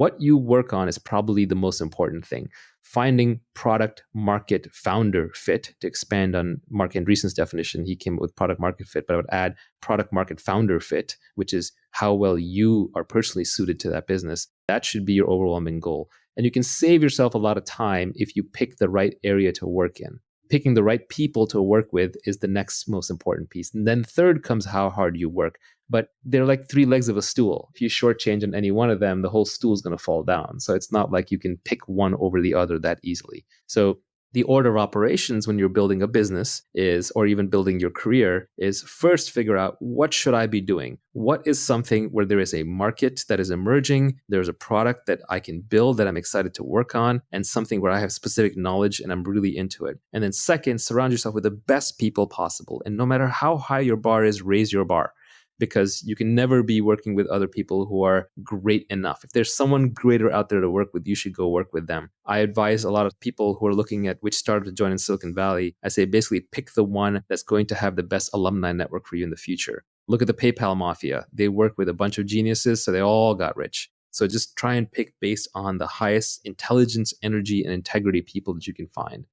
What you work on is probably the most important thing. Finding product market founder fit. To expand on Mark Andreessen's definition, he came up with product market fit, but I would add product market founder fit, which is how well you are personally suited to that business. That should be your overwhelming goal. And you can save yourself a lot of time if you pick the right area to work in. Picking the right people to work with is the next most important piece. And then third comes how hard you work. But they're like three legs of a stool. If you shortchange on any one of them, the whole stool is going to fall down. So it's not like you can pick one over the other that easily. So the order of operations when you're building a business is, or even building your career, is first figure out, what should I be doing? What is something where there is a market that is emerging? There's a product that I can build that I'm excited to work on, and something where I have specific knowledge and I'm really into it. And then second, surround yourself with the best people possible. And no matter how high your bar is, raise your bar, because you can never be working with other people who are great enough. If there's someone greater out there to work with, you should go work with them. I advise a lot of people who are looking at which startup to join in Silicon Valley. I say basically pick the one that's going to have the best alumni network for you in the future. Look at the PayPal mafia. They work with a bunch of geniuses, so they all got rich. So just try and pick based on the highest intelligence, energy, and integrity people that you can find.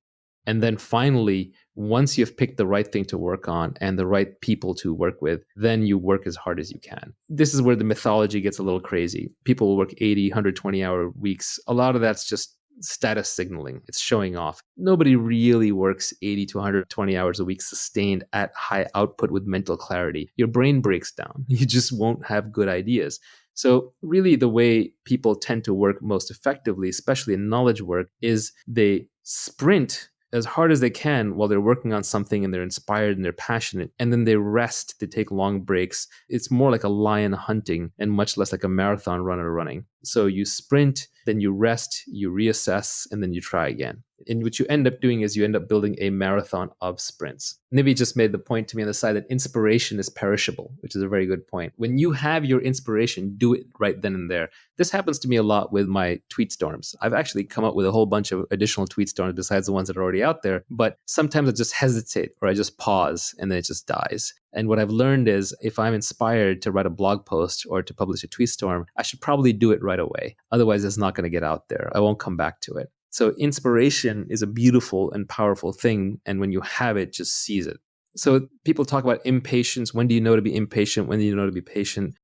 And then finally, once you've picked the right thing to work on and the right people to work with, then you work as hard as you can. This is where the mythology gets a little crazy. People will work 80, 120-hour weeks. A lot of that's just status signaling. It's showing off. Nobody really works 80 to 120 hours a week sustained at high output with mental clarity. Your brain breaks down. You just won't have good ideas. So really the way people tend to work most effectively, especially in knowledge work, is they sprint as hard as they can while they're working on something and they're inspired and they're passionate. And then they rest, they take long breaks. It's more like a lion hunting and much less like a marathon runner running. So you sprint, then you rest, you reassess, and then you try again. And what you end up doing is you end up building a marathon of sprints. Nivi just made the point to me on the side that inspiration is perishable, which is a very good point. When you have your inspiration, do it right then and there. This happens to me a lot with my tweet storms. I've actually come up with a whole bunch of additional tweet storms besides the ones that are already out there. But sometimes I just hesitate or I just pause and then it just dies. And what I've learned is if I'm inspired to write a blog post or to publish a tweet storm, I should probably do it right away. Otherwise, it's not going to get out there. I won't come back to it. So inspiration is a beautiful and powerful thing. And when you have it, just seize it. So people talk about impatience. When do you know to be impatient? When do you know to be patient?